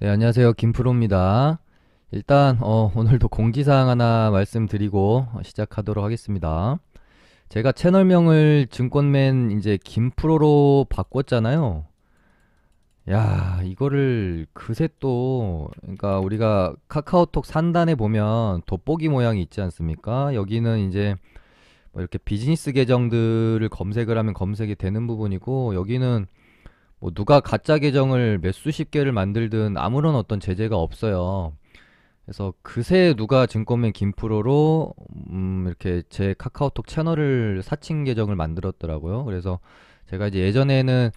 네, 안녕하세요. 김프로입니다. 일단, 오늘도 공지사항 하나 말씀드리고 시작하도록 하겠습니다. 제가 채널명을 증권맨 이제 김프로로 바꿨잖아요. 야, 이거를 그새 또, 그러니까 우리가 카카오톡 상단에 보면 돋보기 모양이 있지 않습니까? 여기는 이제 뭐 이렇게 비즈니스 계정들을 검색을 하면 검색이 되는 부분이고, 여기는 뭐 누가 가짜 계정을 몇 수십 개를 만들든 아무런 어떤 제재가 없어요. 그래서 그새 누가 증권맨 김프로로 이렇게 제 카카오톡 채널을 사칭 계정을 만들었더라고요. 그래서 제가 이제 예전에는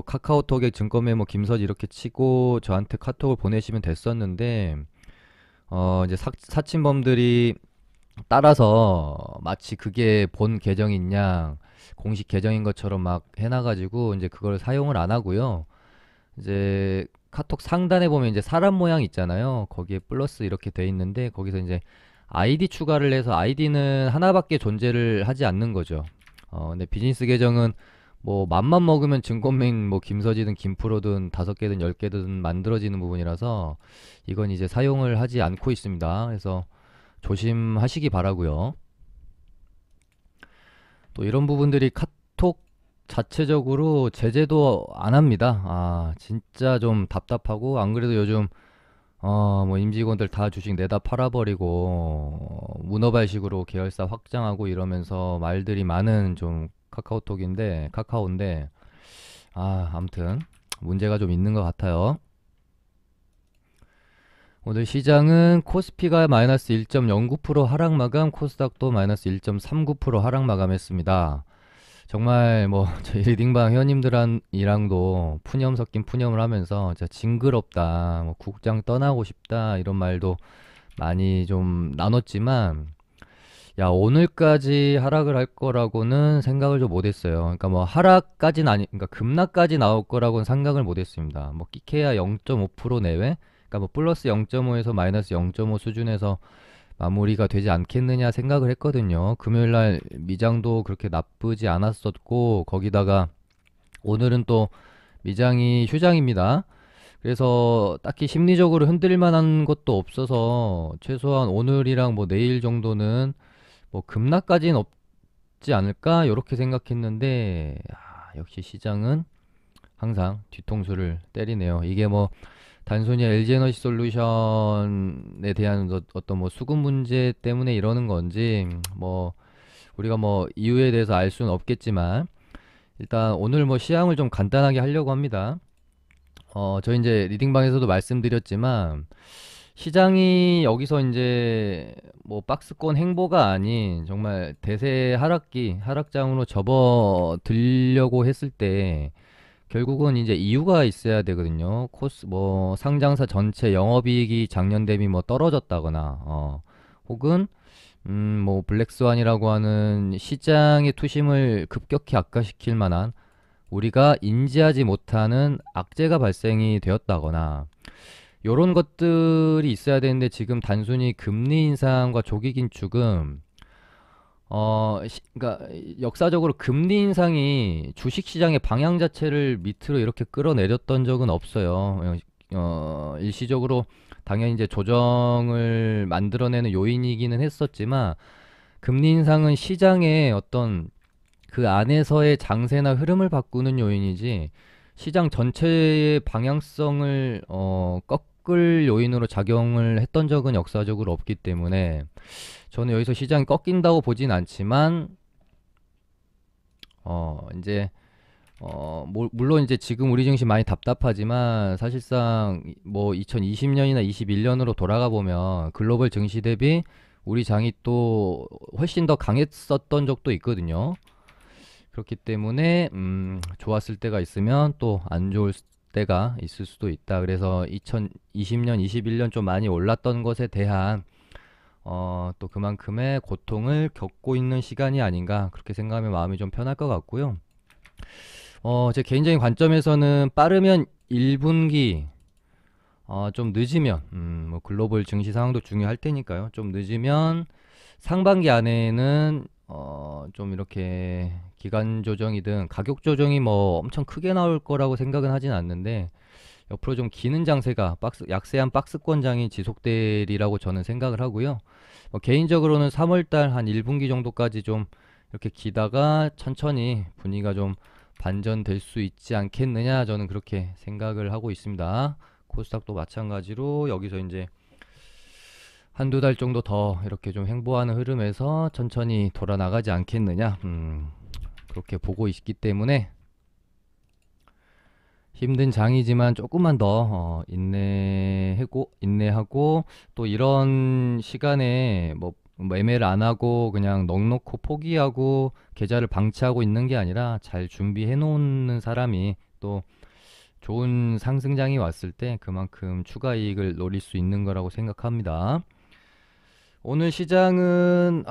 카카오톡에 증권맨 뭐 김서지 이렇게 치고 저한테 카톡을 보내시면 됐었는데 이제 사칭범들이 따라서 마치 그게 본 계정인 양 공식 계정인 것처럼 막 해놔가지고 이제 그걸 사용을 안 하고요. 이제 카톡 상단에 보면 이제 사람 모양 있잖아요. 거기에 플러스 이렇게 돼 있는데 거기서 이제 아이디 추가를 해서 아이디는 하나밖에 존재를 하지 않는 거죠. 근데 비즈니스 계정은 뭐 맘만 먹으면 증권맨 뭐 김서지든 김프로든 5개든 10개든 만들어지는 부분이라서 이건 이제 사용을 하지 않고 있습니다. 그래서 조심하시기 바라고요. 또 이런 부분들이 카톡 자체적으로 제재도 안 합니다. 아, 진짜 좀 답답하고, 안 그래도 요즘, 뭐 임직원들 다 주식 내다 팔아버리고, 문어발식으로 계열사 확장하고 이러면서 말들이 많은 좀 카카오인데, 아무튼, 문제가 좀 있는 것 같아요. 오늘 시장은 코스피가 마이너스 1.09% 하락 마감, 코스닥도 마이너스 1.39% 하락 마감했습니다. 정말 뭐 저희 리딩방 회원님들이랑도 푸념 섞인 푸념을 하면서 진짜 징그럽다, 뭐 국장 떠나고 싶다 이런 말도 많이 좀 나눴지만 야 오늘까지 하락을 할 거라고는 생각을 좀 못했어요. 그러니까 뭐 하락까지는 아니, 그러니까 급락까지 나올 거라고는 생각을 못했습니다. 뭐 끼케야 0.5% 내외, 그러니까 뭐 플러스 0.5에서 마이너스 0.5 수준에서 마무리가 되지 않겠느냐 생각을 했거든요. 금요일 날 미장도 그렇게 나쁘지 않았었고, 거기다가 오늘은 또 미장이 휴장입니다. 그래서 딱히 심리적으로 흔들릴 만한 것도 없어서 최소한 오늘이랑 뭐 내일 정도는 뭐 급락까지는 없지 않을까? 이렇게 생각했는데, 역시 시장은 항상 뒤통수를 때리네요. 이게 뭐 단순히 LG에너지 솔루션에 대한 어떤 뭐 수급 문제 때문에 이러는 건지 뭐 우리가 뭐 이유에 대해서 알 수는 없겠지만 일단 오늘 뭐 시황을 좀 간단하게 하려고 합니다. 저희 이제 리딩방에서도 말씀드렸지만 시장이 여기서 이제 뭐 박스권 행보가 아닌 정말 대세 하락장으로 접어들려고 했을 때 결국은 이제 이유가 있어야 되거든요. 뭐 상장사 전체 영업이익이 작년 대비 뭐 떨어졌다거나, 혹은 뭐 블랙스완이라고 하는 시장의 투심을 급격히 악화시킬 만한 우리가 인지하지 못하는 악재가 발생이 되었다거나 요런 것들이 있어야 되는데 지금 단순히 금리 인상과 조기 긴축은 그러니까 역사적으로 금리 인상이 주식 시장의 방향 자체를 밑으로 이렇게 끌어내렸던 적은 없어요. 일시적으로 당연히 이제 조정을 만들어내는 요인이기는 했었지만 금리 인상은 시장의 어떤 그 안에서의 장세나 흐름을 바꾸는 요인이지 시장 전체의 방향성을 꺾을 요인으로 작용을 했던 적은 역사적으로 없기 때문에 저는 여기서 시장이 꺾인다고 보진 않지만 이제 물론 이제 지금 우리 증시 많이 답답하지만 사실상 뭐 2020년이나 21년으로 돌아가 보면 글로벌 증시 대비 우리 장이 또 훨씬 더 강했었던 적도 있거든요. 그렇기 때문에 좋았을 때가 있으면 또 안 좋을 때가 있을 수도 있다. 그래서 2020년, 21년 좀 많이 올랐던 것에 대한 또 그만큼의 고통을 겪고 있는 시간이 아닌가 그렇게 생각하면 마음이 좀 편할 것 같고요. 제 개인적인 관점에서는 빠르면 1분기, 좀 늦으면, 뭐 글로벌 증시 상황도 중요할 테니까요. 좀 늦으면 상반기 안에는 좀 이렇게 기간 조정이든 가격 조정이 뭐 엄청 크게 나올 거라고 생각은 하진 않는데 옆으로 좀 기는 장세가 약세한 박스권장이 지속되리라고 저는 생각을 하고요. 개인적으로는 3월달 한 1분기 정도까지 좀 이렇게 기다가 천천히 분위기가 좀 반전될 수 있지 않겠느냐, 저는 그렇게 생각을 하고 있습니다. 코스닥도 마찬가지로 여기서 이제 한두 달 정도 더 이렇게 좀 횡보하는 흐름에서 천천히 돌아 나가지 않겠느냐, 그렇게 보고 있기 때문에 힘든 장이지만 조금만 더 인내하고 또 이런 시간에 뭐 매매를 안 하고 그냥 넉넉히 포기하고 계좌를 방치하고 있는 게 아니라 잘 준비해 놓는 사람이 또 좋은 상승장이 왔을 때 그만큼 추가 이익을 노릴 수 있는 거라고 생각합니다. 오늘 시장은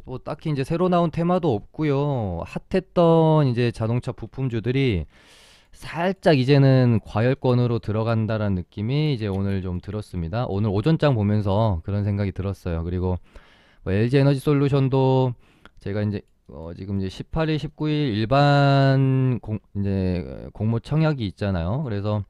뭐 딱히 이제 새로 나온 테마도 없고요. 핫했던 이제 자동차 부품주들이 살짝 이제는 과열권으로 들어간다라는 느낌이 이제 오늘 좀 들었습니다. 오늘 오전장 보면서 그런 생각이 들었어요. 그리고 뭐 LG 에너지 솔루션도 제가 이제 지금 이제 18일, 19일 일반 이제 공모 청약이 있잖아요. 그래서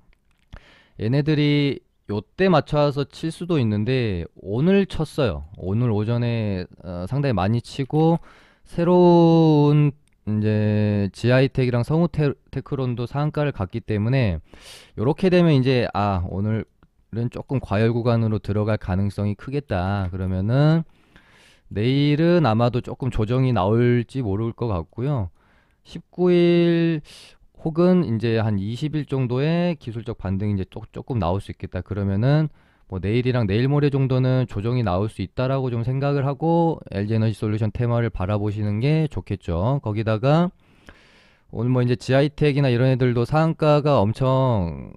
얘네들이 요때 맞춰서 칠 수도 있는데 오늘 쳤어요. 오늘 오전에 상당히 많이 치고 새로운 이제 지하이텍이랑 성우테크론도 상한가를 갔기 때문에 요렇게 되면 이제 오늘은 조금 과열 구간으로 들어갈 가능성이 크겠다. 그러면은 내일은 아마도 조금 조정이 나올지 모를 것 같고요. 19일 혹은 이제 한 20일 정도의 기술적 반등이 이제 조금 나올 수 있겠다. 그러면은 뭐 내일이랑 내일 모레 정도는 조정이 나올 수 있다라고 좀 생각을 하고 LG에너지 솔루션 테마를 바라보시는 게 좋겠죠. 거기다가 오늘 뭐 이제 지하이텍이나 이런 애들도 상한가가 엄청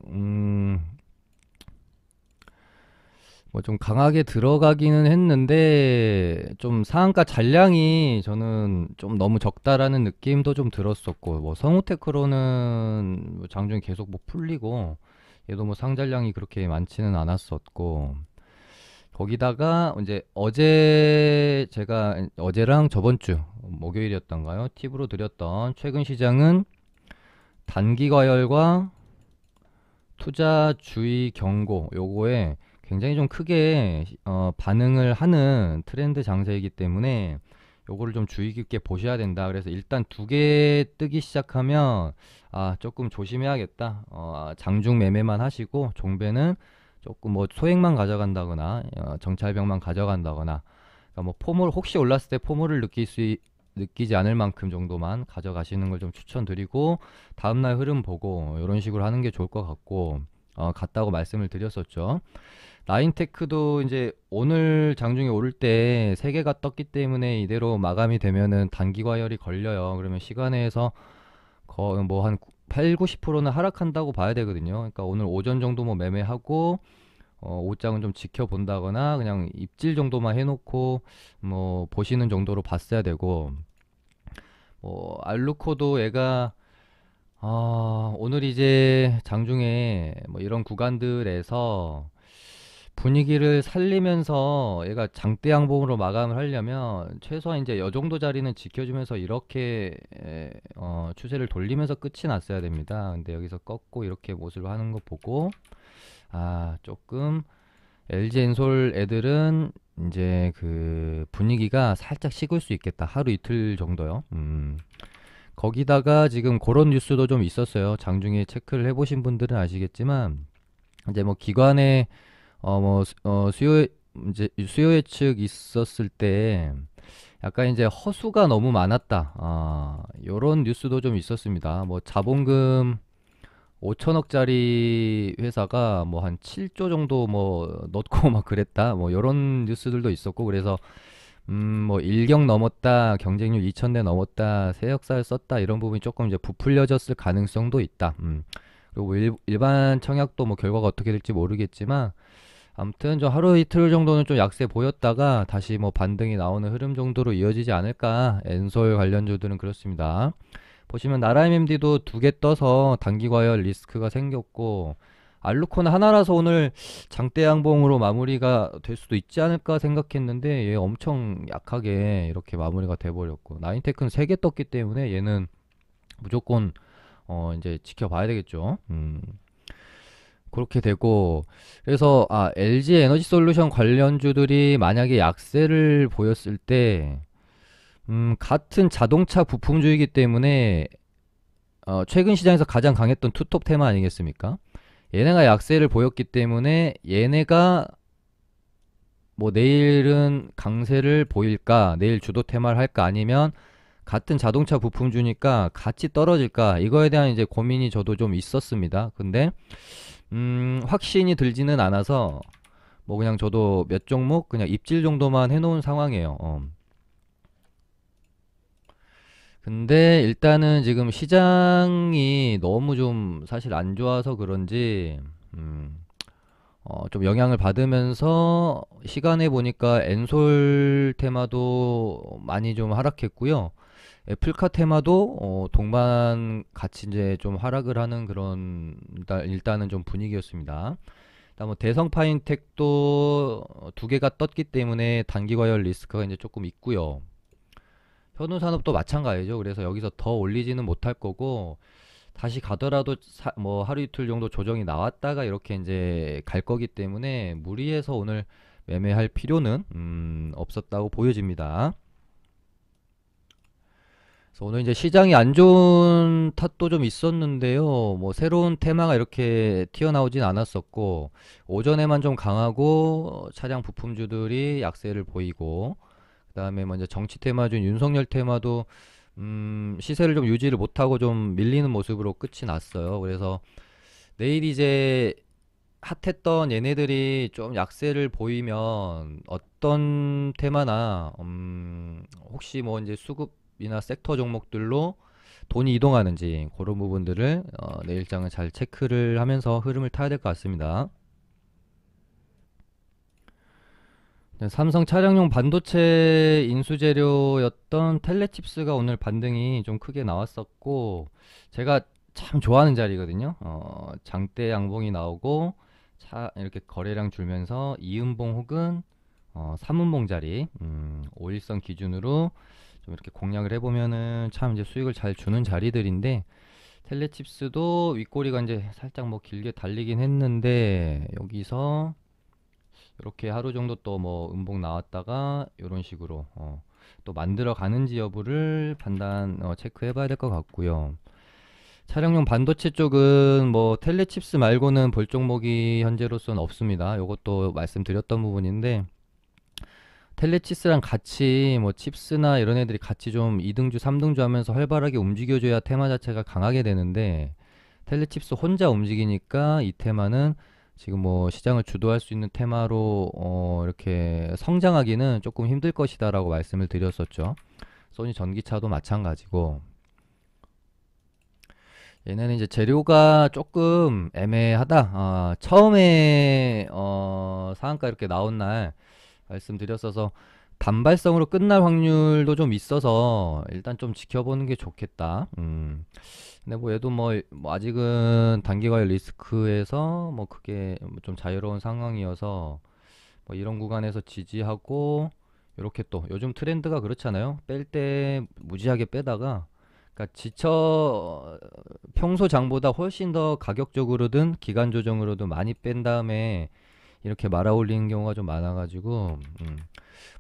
뭐 좀 강하게 들어가기는 했는데 좀 상한가 잔량이 저는 좀 너무 적다라는 느낌도 좀 들었었고, 뭐 성우테크로는 뭐 장중에 계속 뭐 풀리고 얘도 뭐 상잔량이 그렇게 많지는 않았었고, 거기다가 이제 어제 제가 어제랑 저번 주 목요일이었던가요? 팁으로 드렸던 최근 시장은 단기 과열과 투자 주의 경고 요거에 굉장히 좀 크게 반응을 하는 트렌드 장세이기 때문에 요거를 좀 주의 깊게 보셔야 된다. 그래서 일단 두 개 뜨기 시작하면 조금 조심해야겠다. 장중 매매만 하시고 종배는 조금 뭐 소액만 가져간다거나 정찰병만 가져간다거나, 그러니까 뭐 포물 혹시 올랐을 때 포물을 느끼지 않을 만큼 정도만 가져가시는 걸 좀 추천드리고, 다음날 흐름 보고 이런 식으로 하는 게 좋을 것 같고, 같다고 말씀을 드렸었죠. 라인테크도 이제 오늘 장중에 오를 때 세 개가 떴기 때문에 이대로 마감이 되면은 단기 과열이 걸려요. 그러면 시간에서 뭐 한 8, 90%는 하락한다고 봐야 되거든요. 그러니까 오늘 오전 정도 뭐 매매하고 옷장은 좀 지켜본다거나 그냥 입질 정도만 해놓고 뭐 보시는 정도로 봤어야 되고, 뭐 알루코도 얘가 오늘 이제 장중에 뭐 이런 구간들에서 분위기를 살리면서 얘가 장대 양봉으로 마감을 하려면 최소한 이제 요 정도 자리는 지켜주면서 이렇게 추세를 돌리면서 끝이 났어야 됩니다. 근데 여기서 꺾고 이렇게 모습을 하는 거 보고 조금 LG 엔솔 애들은 이제 그 분위기가 살짝 식을 수 있겠다. 하루 이틀 정도요. 거기다가 지금 그런 뉴스도 좀 있었어요. 장중에 체크를 해보신 분들은 아시겠지만 이제 뭐 기관의 수요 예측 있었을 때 약간 이제 허수가 너무 많았다. 요런 뉴스도 좀 있었습니다. 뭐 자본금 5천억짜리 회사가 뭐 한 7조 정도 뭐 넣고 막 그랬다. 뭐 요런 뉴스들도 있었고, 그래서 뭐 일경 넘었다, 경쟁률 2000대 넘었다, 세역사를 썼다, 이런 부분이 조금 이제 부풀려졌을 가능성도 있다. 그리고 일반 청약도 뭐 결과가 어떻게 될지 모르겠지만 아무튼 좀 하루 이틀 정도는 좀 약세 보였다가 다시 뭐 반등이 나오는 흐름 정도로 이어지지 않을까. 엔솔 관련주들은 그렇습니다. 보시면 나라 MMD도 두 개 떠서 단기 과열 리스크가 생겼고, 알루코는 하나라서 오늘 장대 양봉으로 마무리가 될 수도 있지 않을까 생각했는데 얘 엄청 약하게 이렇게 마무리가 돼버렸고, 나인테크는 세 개 떴기 때문에 얘는 무조건 이제 지켜봐야 되겠죠. 그렇게 되고, 그래서 LG 에너지 솔루션 관련주들이 만약에 약세를 보였을 때, 같은 자동차 부품주이기 때문에 최근 시장에서 가장 강했던 투톱 테마 아니겠습니까? 얘네가 약세를 보였기 때문에 얘네가 뭐 내일은 강세를 보일까, 내일 주도 테마를 할까, 아니면 같은 자동차 부품주니까 같이 떨어질까, 이거에 대한 이제 고민이 저도 좀 있었습니다. 근데 확신이 들지는 않아서 뭐 그냥 저도 몇 종목 그냥 입질 정도만 해놓은 상황이에요. 근데 일단은 지금 시장이 너무 좀 사실 안 좋아서 그런지 좀 영향을 받으면서 시간에 보니까 엔솔 테마도 많이 좀 하락했고요. 애플카 테마도 동반 같이 이제 좀 하락을 하는 그런 일단은 좀 분위기였습니다. 일단 뭐 대성 파인텍도 두 개가 떴기 때문에 단기 과열 리스크가 이제 조금 있고요. 현우산업도 마찬가지죠. 그래서 여기서 더 올리지는 못할 거고 다시 가더라도 뭐 하루 이틀 정도 조정이 나왔다가 이렇게 이제 갈 거기 때문에 무리해서 오늘 매매할 필요는 없었다고 보여집니다. 그래서 오늘 이제 시장이 안 좋은 탓도 좀 있었는데요. 뭐 새로운 테마가 이렇게 튀어나오진 않았었고 오전에만 좀 강하고 차량 부품주들이 약세를 보이고 그다음에 먼저 정치 테마주인 윤석열 테마도 시세를 좀 유지를 못하고 좀 밀리는 모습으로 끝이 났어요. 그래서 내일 이제 핫했던 얘네들이 좀 약세를 보이면 어떤 테마나 혹시 뭐 이제 수급이나 섹터 종목들로 돈이 이동하는지 그런 부분들을 내일장은 잘 체크를 하면서 흐름을 타야 될 것 같습니다. 네, 삼성 차량용 반도체 인수재료였던 텔레칩스가 오늘 반등이 좀 크게 나왔었고 제가 참 좋아하는 자리거든요. 장대 양봉이 나오고 이렇게 거래량 줄면서 이음봉 혹은 삼음봉 자리 5일선 기준으로 좀 이렇게 공략을 해보면은 참 이제 수익을 잘 주는 자리들인데 텔레칩스도 윗꼬리가 이제 살짝 뭐 길게 달리긴 했는데 여기서 이렇게 하루 정도 또 뭐 음봉 나왔다가 이런 식으로 또 만들어 가는지 여부를 판단 체크해 봐야 될 것 같고요. 차량용 반도체 쪽은 뭐 텔레칩스 말고는 볼 종목이 현재로서는 없습니다. 이것도 말씀드렸던 부분인데 텔레칩스랑 같이 뭐 칩스나 이런 애들이 같이 좀 2등주, 3등주 하면서 활발하게 움직여줘야 테마 자체가 강하게 되는데 텔레칩스 혼자 움직이니까 이 테마는 지금 뭐 시장을 주도할 수 있는 테마로 이렇게 성장하기는 조금 힘들 것이다라고 말씀을 드렸었죠. 소니 전기차도 마찬가지고 얘네는 이제 재료가 조금 애매하다. 처음에 상한가 이렇게 나온 날 말씀드렸어서 단발성으로 끝날 확률도 좀 있어서 일단 좀 지켜보는 게 좋겠다. 근데 뭐 얘도 뭐 아직은 단기과열 리스크에서 뭐 그게 뭐좀 자유로운 상황이어서 뭐 이런 구간에서 지지하고 이렇게 또 요즘 트렌드가 그렇잖아요. 뺄 때 무지하게 빼다가 그러니까 평소 장보다 훨씬 더 가격적으로든 기간 조정으로든 많이 뺀 다음에 이렇게 말아 올리는 경우가 좀 많아가지고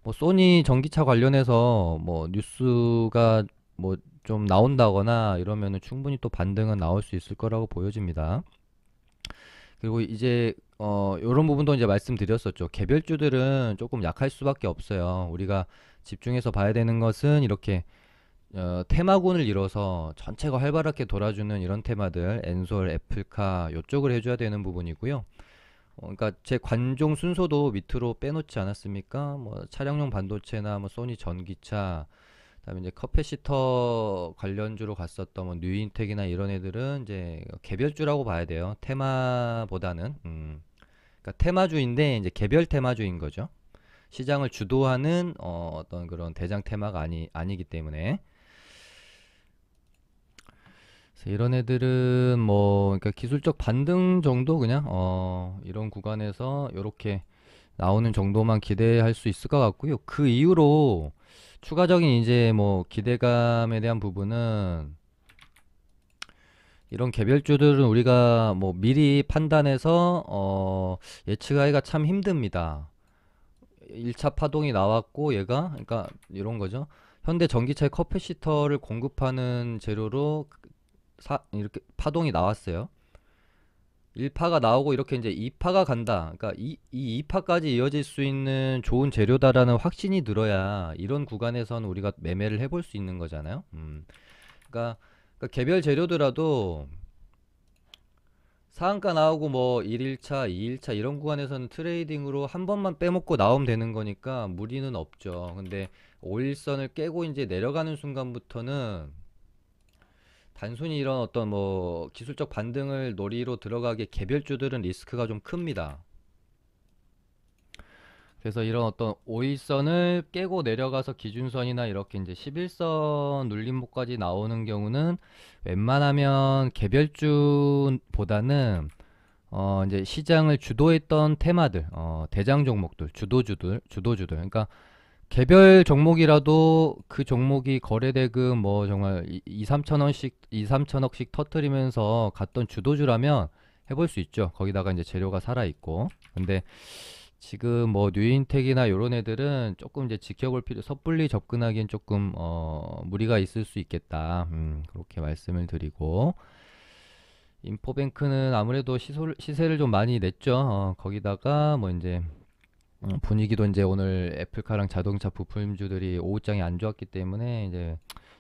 뭐 소니 전기차 관련해서 뭐 뉴스가 뭐 좀 나온다거나 이러면은 충분히 또 반등은 나올 수 있을 거라고 보여집니다. 그리고 이제 요런 부분도 이제 말씀드렸었죠. 개별주들은 조금 약할 수밖에 없어요. 우리가 집중해서 봐야 되는 것은 이렇게 테마군을 이뤄서 전체가 활발하게 돌아주는 이런 테마들, 엔솔, 애플카 요쪽을 해줘야 되는 부분이고요. 그러니까 제 관종 순서도 밑으로 빼놓지 않았습니까? 뭐 차량용 반도체나 뭐 소니 전기차, 그다음에 이제 커패시터 관련주로 갔었던 뭐 뉴인텍이나 이런 애들은 이제 개별주라고 봐야 돼요. 테마보다는 그러니까 테마주인데 이제 개별 테마주인 거죠. 시장을 주도하는 어떤 그런 대장 테마가 아니기 때문에 그래서 이런 애들은 뭐 그러니까 기술적 반등 정도 그냥 이런 구간에서 이렇게 나오는 정도만 기대할 수 있을 것 같고요. 그 이후로 추가적인 이제 뭐 기대감에 대한 부분은 이런 개별주들은 우리가 뭐 미리 판단해서 예측하기가 참 힘듭니다. 1차 파동이 나왔고 얘가 그러니까 이런 거죠. 현대 전기차의 커패시터를 공급하는 재료로 이렇게 파동이 나왔어요. 1파가 나오고 이렇게 이제 2파가 간다. 그러니까 이 2파까지 이어질 수 있는 좋은 재료다라는 확신이 들어야 이런 구간에선 우리가 매매를 해볼 수 있는 거잖아요. 그러니까, 그러니까 개별 재료더라도 상한가 나오고 뭐 1일차, 2일차 이런 구간에서는 트레이딩으로 한 번만 빼먹고 나오면 되는 거니까 무리는 없죠. 근데 5일선을 깨고 이제 내려가는 순간부터는 단순히 이런 어떤 뭐 기술적 반등을 노리로 들어가기에 개별주들은 리스크가 좀 큽니다. 그래서 이런 어떤 5일선을 깨고 내려가서 기준선이나 이렇게 이제 11선 눌림목까지 나오는 경우는 웬만하면 개별주보다는 이제 시장을 주도했던 테마들, 대장 종목들, 주도주들. 그러니까 개별 종목이라도 그 종목이 거래대금 뭐 정말 2, 3천원씩, 2, 3천억씩 터트리면서 갔던 주도주라면 해볼 수 있죠. 거기다가 이제 재료가 살아있고. 근데 지금 뭐 뉴인텍이나 요런 애들은 조금 이제 지켜볼 섣불리 접근하기엔 조금 무리가 있을 수 있겠다. 그렇게 말씀을 드리고 인포뱅크는 아무래도 시세를 좀 많이 냈죠. 거기다가 뭐 이제 분위기도 이제 오늘 애플카랑 자동차 부품주들이 오후장이 안 좋았기 때문에 이제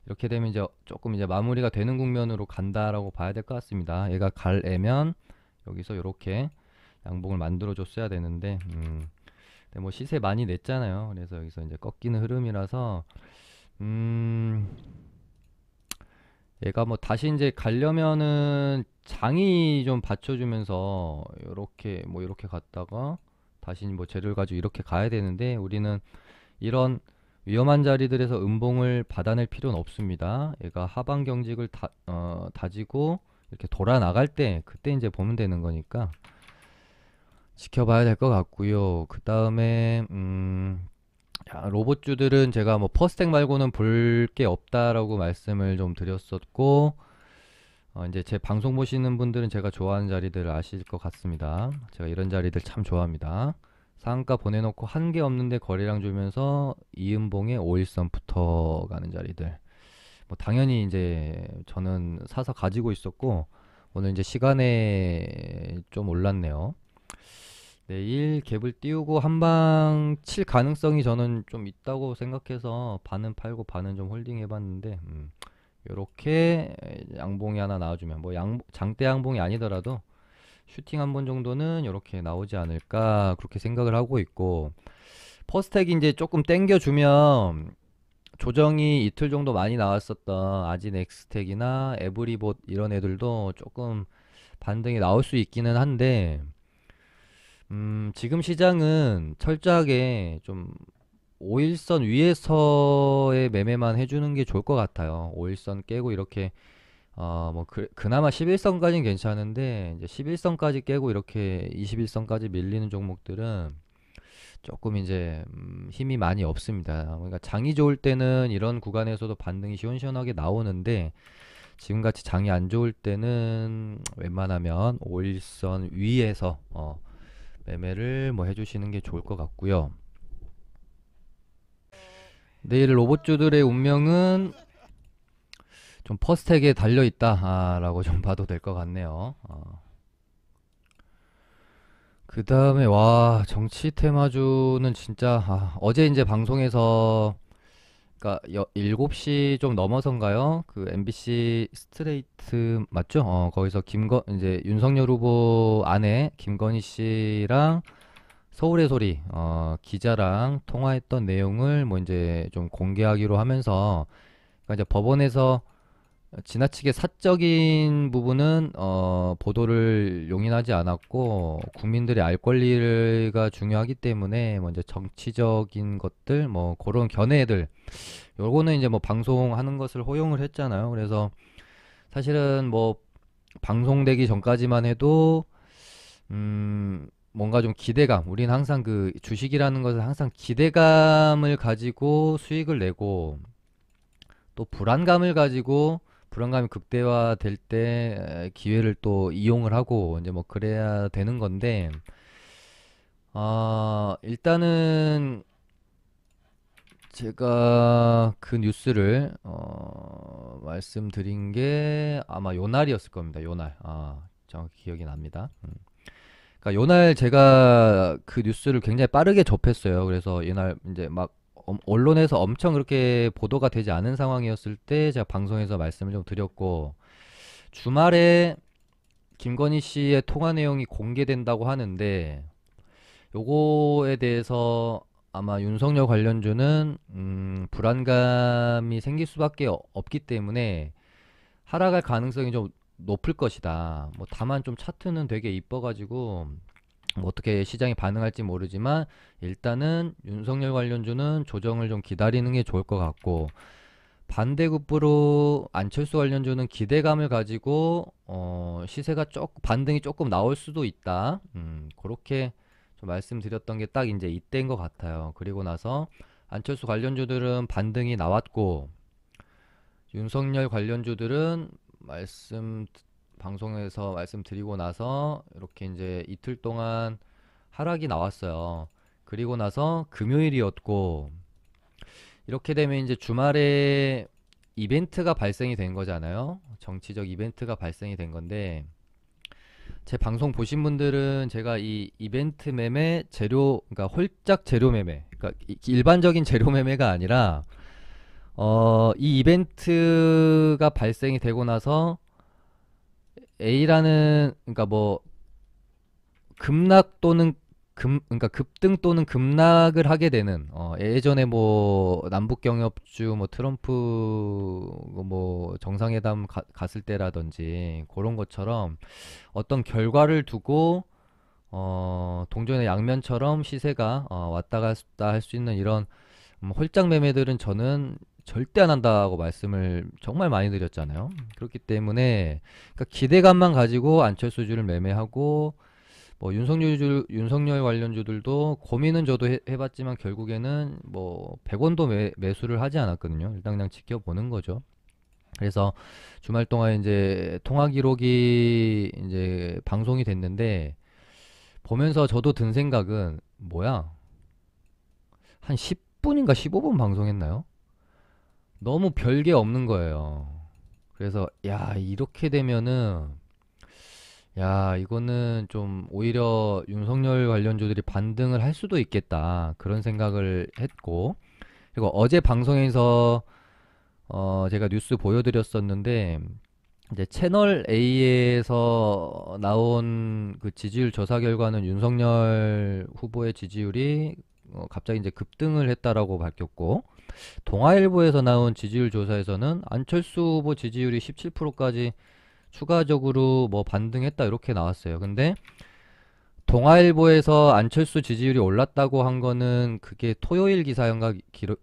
이렇게 되면 이제 조금 이제 마무리가 되는 국면으로 간다라고 봐야 될 것 같습니다. 얘가 갈 애면 여기서 이렇게 양봉을 만들어 줬어야 되는데 근데 뭐 시세 많이 냈잖아요. 그래서 여기서 이제 꺾이는 흐름이라서 음 얘가 뭐 다시 이제 가려면은 장이 좀 받쳐주면서 요렇게 뭐 이렇게 갔다가 다시 뭐 재료를 가지고 이렇게 가야 되는데 우리는 이런 위험한 자리들에서 음봉을 받아낼 필요는 없습니다. 얘가 하방 경직을 다지고 이렇게 돌아 나갈 때 그때 이제 보면 되는 거니까 지켜봐야 될 것 같고요. 그 다음에 로봇주들은 제가 뭐 퍼스텍 말고는 볼 게 없다라고 말씀을 좀 드렸었고 이제 제 방송 보시는 분들은 제가 좋아하는 자리들을 아실 것 같습니다. 제가 이런 자리들 참 좋아합니다. 상한가 보내놓고 한 개 없는데 거래량 주면서 이음봉에 5일선 붙어가는 자리들. 뭐 당연히 이제 저는 사서 가지고 있었고 오늘 이제 시간에 좀 올랐네요. 내일 갭을 띄우고 한 방 칠 가능성이 저는 좀 있다고 생각해서 반은 팔고 반은 좀 홀딩 해봤는데 요렇게 양봉이 하나 나와주면 뭐 장대 양봉이 아니더라도 슈팅 한 번 정도는 이렇게 나오지 않을까 그렇게 생각을 하고 있고 퍼스텍이 이제 조금 땡겨주면 조정이 이틀 정도 많이 나왔었던 아지넥스텍이나 에브리봇 이런 애들도 조금 반등이 나올 수 있기는 한데 지금 시장은 철저하게 좀 5일선 위에서의 매매만 해주는 게 좋을 것 같아요. 5일선 깨고 이렇게 뭐 그나마 11선까지는 괜찮은데 이제 11선까지 깨고 이렇게 21선까지 밀리는 종목들은 조금 이제 힘이 많이 없습니다. 그러니까 장이 좋을 때는 이런 구간에서도 반등이 시원시원하게 나오는데 지금같이 장이 안 좋을 때는 웬만하면 5일선 위에서 매매를 뭐 해주시는 게 좋을 것 같고요. 내일 로봇주들의 운명은 좀 퍼스텍에 달려있다 라고 좀 봐도 될 것 같네요. 그 다음에 와 정치 테마주는 진짜 어제 이제 방송에서 그니까 7시 좀 넘어선가요? 그 MBC 스트레이트 맞죠? 거기서 이제 윤석열 후보 아내 김건희 씨랑 서울의 소리 기자랑 통화했던 내용을 뭐 이제 좀 공개하기로 하면서 그러니까 이제 법원에서 지나치게 사적인 부분은 보도를 용인하지 않았고 국민들의 알 권리가 중요하기 때문에 먼저 정치적인 것들 뭐 그런 견해들 요거는 이제 뭐 방송하는 것을 허용을 했잖아요. 그래서 사실은 뭐 방송되기 전까지만 해도 뭔가 좀 기대감 우린 항상 그 주식이라는 것은 항상 기대감을 가지고 수익을 내고 또 불안감을 가지고 불안감이 극대화될 때 기회를 또 이용을 하고 이제 뭐 그래야 되는 건데, 일단은 제가 그 뉴스를 말씀드린 게 아마 요날이었을 겁니다. 요날. 정확히 기억이 납니다. 그러니까 요날 제가 그 뉴스를 굉장히 빠르게 접했어요. 그래서 이날 이제 막 언론에서 엄청 그렇게 보도가 되지 않은 상황이었을 때 제가 방송에서 말씀을 좀 드렸고, 주말에 김건희 씨의 통화 내용이 공개된다고 하는데 요거에 대해서 아마 윤석열 관련주는 불안감이 생길 수밖에 없기 때문에 하락할 가능성이 좀 높을 것이다. 뭐 다만 좀 차트는 되게 이뻐가지고 뭐 어떻게 시장이 반응할지 모르지만 일단은 윤석열 관련주는 조정을 좀 기다리는 게 좋을 것 같고, 반대급부로 안철수 관련주는 기대감을 가지고 시세가 반등이 조금 나올 수도 있다. 그렇게 좀 말씀드렸던 게 딱 이제 이때인 것 같아요. 그리고 나서 안철수 관련주들은 반등이 나왔고, 윤석열 관련주들은 방송에서 말씀드리고 나서 이렇게 이제 이틀 동안 하락이 나왔어요. 그리고 나서 금요일이었고, 이렇게 되면 이제 주말에 이벤트가 발생이 된 거잖아요. 정치적 이벤트가 발생이 된 건데, 제 방송 보신 분들은 제가 이 이벤트 매매 그러니까 홀짝 재료 매매, 그러니까 일반적인 재료 매매가 아니라 이 이벤트가 발생이 되고 나서 A라는, 그러니까 뭐 급락 또는 그러니까 급등 또는 급락을 하게 되는, 예전에 뭐 남북 경협주, 뭐 트럼프 뭐 정상회담 갔을 때라든지 그런 것처럼 어떤 결과를 두고 동전의 양면처럼 시세가 왔다 갔다 할 수 있는 이런 홀짝 매매들은 저는 절대 안 한다고 말씀을 정말 많이 드렸잖아요. 그렇기 때문에 그러니까 기대감만 가지고 안철수주를 매매하고, 뭐 윤석열 관련주들도 고민은 저도 해봤지만 결국에는 뭐 100원도 매수를 하지 않았거든요. 일단 그냥 지켜보는 거죠. 그래서 주말 동안 이제 통화 기록이 이제 방송이 됐는데, 보면서 저도 든 생각은 뭐야? 한 10분인가 15분 방송했나요? 너무 별게 없는 거예요. 그래서 야, 이렇게 되면은 야, 이거는 좀 오히려 윤석열 관련주들이 반등을 할 수도 있겠다. 그런 생각을 했고, 그리고 어제 방송에서 제가 뉴스 보여드렸었는데, 이제 채널 A에서 나온 그 지지율 조사 결과는 윤석열 후보의 지지율이 갑자기 이제 급등을 했다라고 밝혔고, 동아일보에서 나온 지지율 조사에서는 안철수 후보 지지율이 17%까지 추가적으로 뭐 반등했다 이렇게 나왔어요. 근데 동아일보에서 안철수 지지율이 올랐다고 한 거는 그게 토요일 기사인가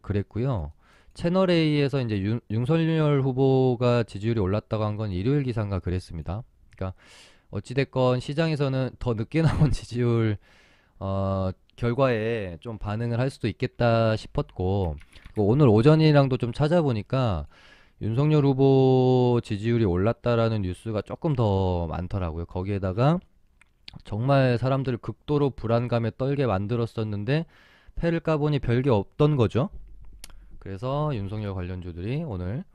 그랬고요. 채널A에서 이제 윤석열 후보가 지지율이 올랐다고 한 건 일요일 기사인가 그랬습니다. 그러니까 어찌됐건 시장에서는 더 늦게 나온 지지율 결과에 좀 반응을 할 수도 있겠다 싶었고, 오늘 오전이랑도 좀 찾아보니까 윤석열 후보 지지율이 올랐다라는 뉴스가 조금 더 많더라고요. 거기에다가 정말 사람들을 극도로 불안감에 떨게 만들었었는데 패를 까보니 별게 없던 거죠. 그래서 윤석열 관련주들이 오늘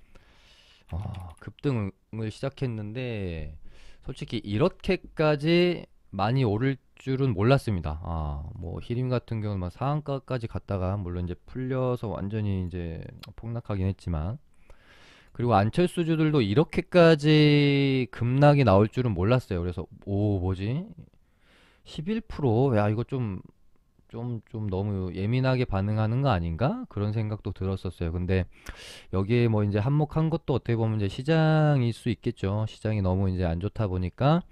급등을 시작했는데, 솔직히 이렇게까지 많이 오를 줄은 몰랐습니다. 뭐 히림 같은 경우는 막 상한가까지 갔다가 물론 이제 풀려서 완전히 이제 폭락하긴 했지만, 그리고 안철수주들도 이렇게까지 급락이 나올 줄은 몰랐어요. 그래서 뭐지? 11%? 야, 이거 좀 너무 예민하게 반응하는 거 아닌가? 그런 생각도 들었었어요. 근데 여기에 뭐 이제 한몫한 것도 어떻게 보면 이제 시장일 수 있겠죠. 시장이 너무 이제 안 좋다 보니까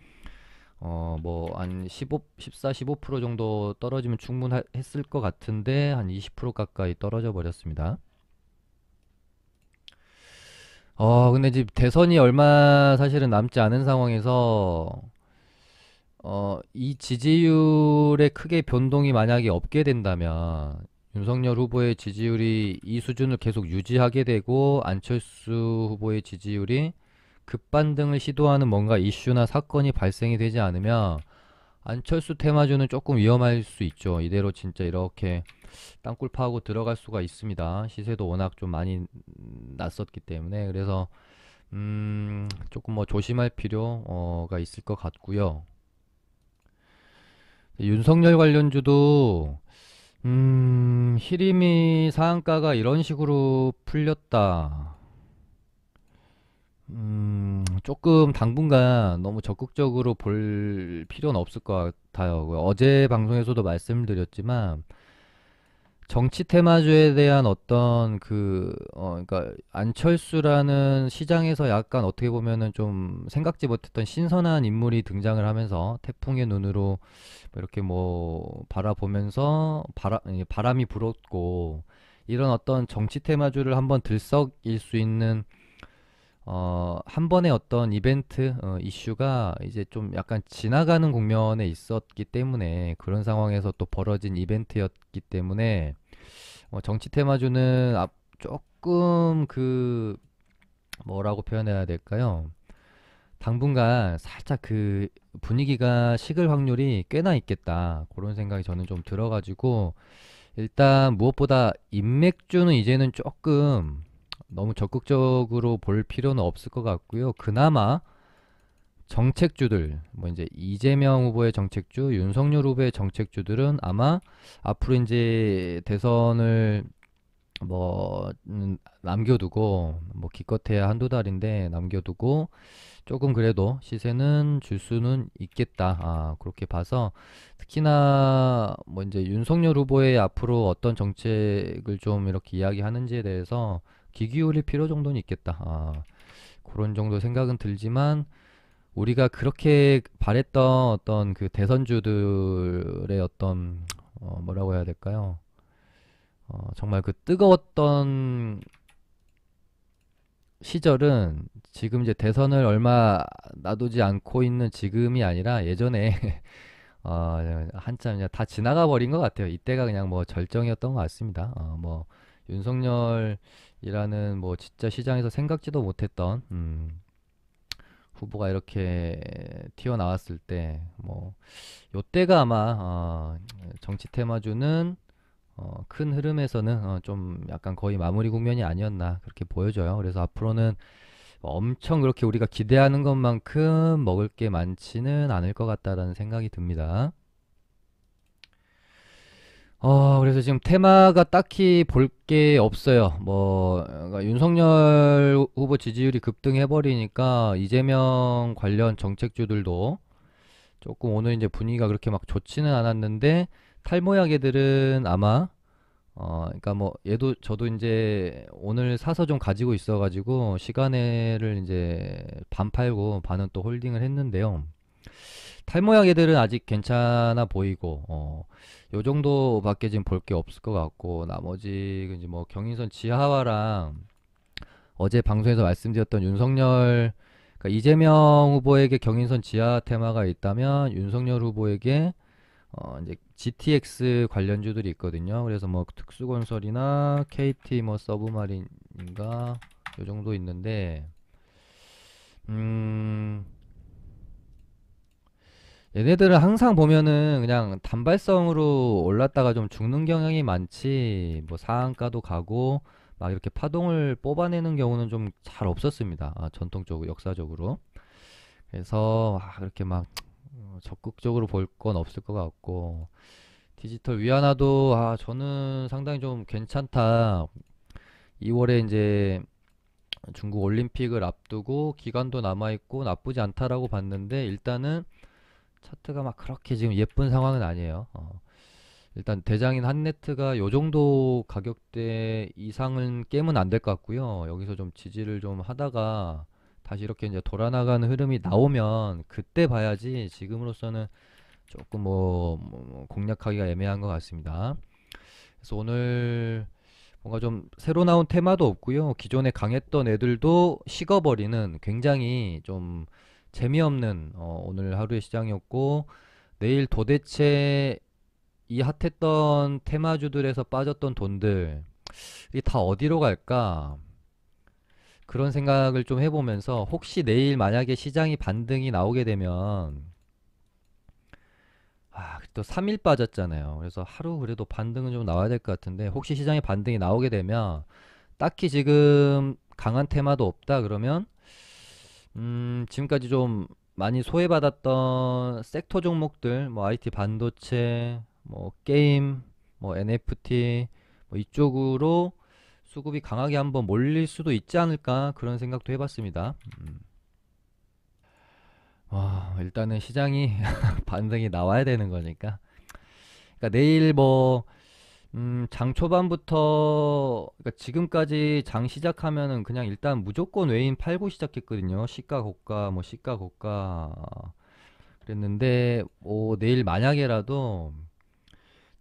뭐 한 14, 15% 정도 떨어지면 충분했을 것 같은데 한 20% 가까이 떨어져 버렸습니다. 근데 지금 대선이 얼마 사실은 남지 않은 상황에서 이 지지율에 크게 변동이 만약에 없게 된다면 윤석열 후보의 지지율이 이 수준을 계속 유지하게 되고 안철수 후보의 지지율이 급반등을 시도하는 뭔가 이슈나 사건이 발생이 되지 않으면 안철수 테마주는 조금 위험할 수 있죠. 이대로 진짜 이렇게 땅굴 파고 들어갈 수가 있습니다. 시세도 워낙 좀 많이 났었기 때문에. 그래서 조금 뭐 조심할 필요가 있을 것 같고요. 윤석열 관련주도 히림이 상한가가 이런 식으로 풀렸다. 조금 당분간 너무 적극적으로 볼 필요는 없을 것 같아요. 어제 방송에서도 말씀드렸지만 정치 테마주에 대한 어떤 그러니까 안철수라는 시장에서 약간 어떻게 보면은 좀 생각지 못했던 신선한 인물이 등장을 하면서 태풍의 눈으로 뭐 이렇게 뭐 바라보면서 바람이 불었고 이런 어떤 정치 테마주를 한번 들썩일 수 있는 한 번의 어떤 이벤트, 이슈가 이제 좀 약간 지나가는 국면에 있었기 때문에 그런 상황에서 또 벌어진 이벤트였기 때문에 정치 테마주는 조금 뭐라고 표현해야 될까요? 당분간 살짝 그 분위기가 식을 확률이 꽤나 있겠다. 그런 생각이 저는 좀 들어가지고 일단 무엇보다 인맥주는 이제는 조금 너무 적극적으로 볼 필요는 없을 것 같고요. 그나마 정책주들, 뭐 이제 이재명 후보의 정책주, 윤석열 후보의 정책주들은 아마 앞으로 이제 대선을 뭐 남겨두고 뭐 기껏해야 한두 달인데 남겨두고 조금 그래도 시세는 줄 수는 있겠다. 그렇게 봐서 특히나 뭐 이제 윤석열 후보의 앞으로 어떤 정책을 좀 이렇게 이야기하는지에 대해서 귀 기울일 필요 정도는 있겠다. 그런 정도 생각은 들지만 우리가 그렇게 바랬던 어떤 그 대선주들의 어떤 뭐라고 해야 될까요? 정말 그 뜨거웠던 시절은 지금 이제 대선을 얼마 놔두지 않고 있는 지금이 아니라 예전에 한참 이제 다 지나가 버린 것 같아요. 이때가 그냥 뭐 절정이었던 것 같습니다. 뭐 윤석열이라는 뭐 진짜 시장에서 생각지도 못했던 후보가 이렇게 튀어나왔을 때 뭐 요때가 아마 정치 테마주는 큰 흐름에서는 좀 약간 거의 마무리 국면이 아니었나 그렇게 보여져요. 그래서 앞으로는 엄청 그렇게 우리가 기대하는 것만큼 먹을 게 많지는 않을 것 같다라는 생각이 듭니다. 그래서 지금 테마가 딱히 볼 게 없어요. 뭐, 그러니까 윤석열 후보 지지율이 급등해버리니까 이재명 관련 정책주들도 조금 오늘 이제 분위기가 그렇게 막 좋지는 않았는데 탈모약 애들은 아마 그러니까 뭐 얘도 저도 이제 오늘 사서 좀 가지고 있어가지고 시간을 이제 반 팔고 반은 또 홀딩을 했는데요. 탈모약 애들은 아직 괜찮아 보이고 요 정도밖에 지금 볼 게 없을 것 같고 나머지 이제 뭐 경인선 지하화랑 어제 방송에서 말씀드렸던 윤석열 그러니까 이재명 후보에게 경인선 지하 테마가 있다면 윤석열 후보에게 이제 GTX 관련주들이 있거든요. 그래서 뭐 특수건설이나 KT 뭐 서브마린인가 요 정도 있는데 음 얘네들은 항상 보면은 그냥 단발성으로 올랐다가 좀 죽는 경향이 많지 뭐 상한가도 가고 막 이렇게 파동을 뽑아내는 경우는 좀 잘 없었습니다. 전통적으로 역사적으로. 그래서 그렇게 막 적극적으로 볼 건 없을 것 같고 디지털 위안화도 저는 상당히 좀 괜찮다. 2월에 이제 중국 올림픽을 앞두고 기간도 남아 있고 나쁘지 않다라고 봤는데 일단은 차트가 막 그렇게 지금 예쁜 상황은 아니에요. 일단 대장인 한네트가 요 정도 가격대 이상은 깨면 안 될 것 같고요. 여기서 좀 지지를 좀 하다가 다시 이렇게 이제 돌아나가는 흐름이 나오면 그때 봐야지 지금으로서는 조금 뭐 공략하기가 애매한 것 같습니다. 그래서 오늘 뭔가 좀 새로 나온 테마도 없고요. 기존에 강했던 애들도 식어버리는 굉장히 좀 재미없는 오늘 하루의 시장이었고 내일 도대체 이 핫했던 테마주들에서 빠졌던 돈들 이게 다 어디로 갈까? 그런 생각을 좀 해보면서 혹시 내일 만약에 시장이 반등이 나오게 되면 또 3일 빠졌잖아요. 그래서 하루 그래도 반등은 좀 나와야 될 것 같은데 혹시 시장에 반등이 나오게 되면 딱히 지금 강한 테마도 없다 그러면 지금까지 좀 많이 소외받았던 섹터 종목들 뭐 IT 반도체 뭐 게임 뭐 NFT 뭐 이쪽으로 수급이 강하게 한번 몰릴 수도 있지 않을까 그런 생각도 해봤습니다. 일단은 시장이 반등이 나와야 되는 거니까. 그러니까 내일 뭐 장 초반부터 그러니까 지금까지 장 시작하면은 그냥 일단 무조건 외인 팔고 시작했거든요. 시가 고가 뭐 시가 고가 그랬는데 뭐 내일 만약에라도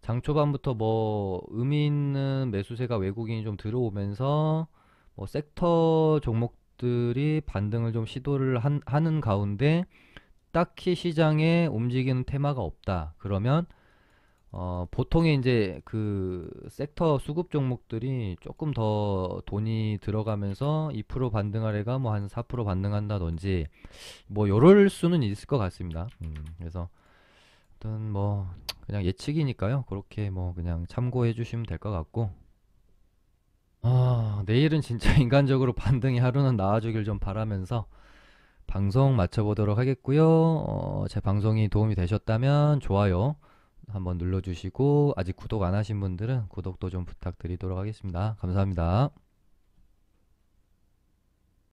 장 초반부터 뭐 의미 있는 매수세가 외국인이 좀 들어오면서 뭐 섹터 종목들이 반등을 좀 시도를 하는 가운데 딱히 시장에 움직이는 테마가 없다. 그러면 보통의 이제 그 섹터 수급 종목들이 조금 더 돈이 들어가면서 2% 반등할 애가 뭐 한 4% 반등한다든지 뭐 요럴 수는 있을 것 같습니다. 그래서 어떤 뭐 그냥 예측이니까요. 그렇게 뭐 그냥 참고해 주시면 될 것 같고 내일은 진짜 인간적으로 반등의 하루는 나와주길 좀 바라면서 방송 마쳐보도록 하겠고요. 제 방송이 도움이 되셨다면 좋아요 한번 눌러주시고 아직 구독 안 하신 분들은 구독도 좀 부탁드리도록 하겠습니다. 감사합니다.